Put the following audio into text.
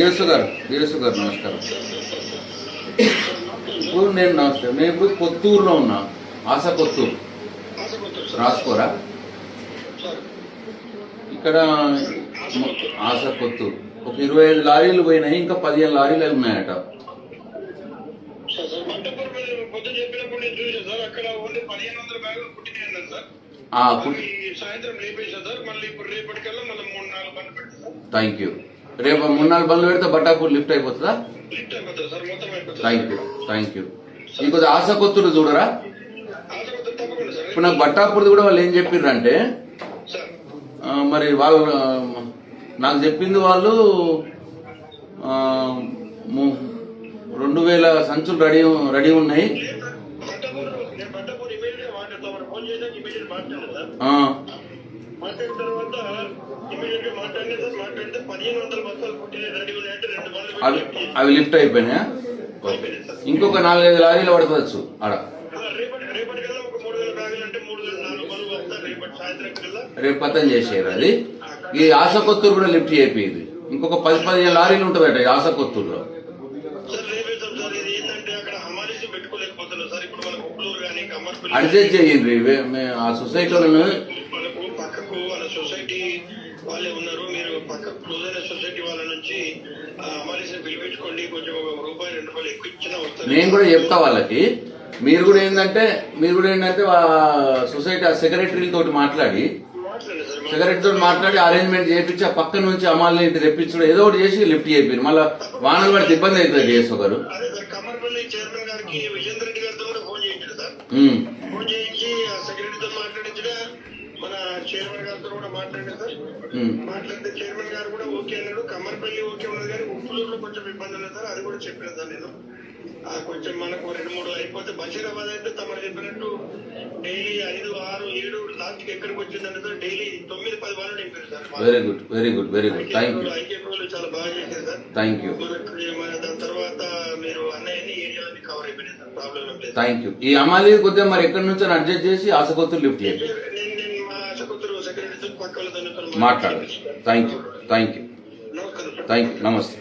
DSO గారు నమస్కారం. ఇప్పుడు నేను ఇప్పుడు కొత్తూరులో ఉన్నా, ఆశ కొత్తూరు రాసుకోరా. ఇక్కడ ఆశ కొత్తూరు ఒక 25 లారీలు పోయినాయి, ఇంకా 15 లారీలు ఉన్నాయట. Thank you. రేపు 3-4 బండ్లు పెడితే బట్టాపూర్ లిఫ్ట్ అయిపోతుందా? Thank you. ఇంకొద్ది ఆశ కొత్తూరు చూడరా. ఇప్పుడు నాకు బట్టాపూర్ది కూడా వాళ్ళు ఏం చెప్పారంటే, మరి వాళ్ళు నాకు చెప్పింది వాళ్ళు 2000 సంచులు రెడీ ఉన్నాయి. అవి లిఫ్ట్ అయిపోయినాయా? ఇంకొక 4-5 లారీలు పడవచ్చు ఆడ. రేపు పతం చేసేది అది. ఈ ఆశ కొత్తూరు కూడా లిఫ్ట్ చేయింది. ఇంకొక 10-15 లారీలు ఉంటుందట ఈ ఆశ కొత్తూరులో. అడ్జస్ట్ చేయండి ఆ సొసైటీ వాళ్ళే ఉన్నారు. మీరు పక్క క్లోజ్ అయిన సొసైటీ వాళ్ళ నుంచి అమారీస్ని పిలిపించుకోండి, కొంచెం ₹1-2 ఎక్కువ ఇచ్చినా వస్తారు. నేను కూడా చెప్తా వాళ్ళకి. మీరు కూడా ఏంటంటే సొసైటీ సెక్రటరీ తోటి మాట్లాడి అరేంజ్మెంట్ చేయించి ఆ పక్క నుంచి అమ్మాయిని ఇంటి తెప్పించడం ఏదో ఒకటి చేసి లిఫ్ట్ చేయించారు. మళ్ళీ వానలు పడితే ఇబ్బంది అవుతుంది డిఎస్ఓ గారు. కమ్మర్పల్లి చైర్మన్ గారికి విజేందర్ రెడ్డి గారితో కూడా ఫోన్ చేయించారు సార్. ఫోన్ చేయించి ఆ సెక్రటరీతో మాట్లాడించిన, మన చైర్మన్ గారితో కూడా మాట్లాడారు సార్. మాట్లాడితే చైర్మన్ గారు కూడా ఓకే అన్నాడు. కమ్మర్పల్లి ఓకే ఉన్నది కానీ ఉప్పులూరులో కొంచెం ఇబ్బంది ఉన్నది సార్. అది కూడా చెప్పాను సార్ నేను. కొంచెం మనకు 2-3 అయిపోతే బషీరాబాద్ అయితే తమరు చెప్పినట్టు డైలీ 5, 6, 7 లాస్ట్కి ఎక్కడికి వచ్చిందంటే సార్ డైలీ 9-10 వాళ్ళు నింపారు sir. Very good. Thank you. IKP చాలా బాగా చేశారు సార్. Thank you. దాని తర్వాత మీరు అన్నయ్యని ఏరియాలన్నీ కవర్ అయిపోయినాయి సార్. ప్రాబ్లం లేదు. Thank you. ఈ అమ్మాయి కొద్దిగా మరి ఎక్కడి నుంచో అడ్జస్ట్ చేసి ఆశకొత్తూరు లిఫ్ట్ చేయండి. నేను మా ఆశకొత్తూరు సెక్రటరీతో పక్క వాళ్ళతో మాట్లాడండి. Thank you. నమస్కారం. నమస్తే.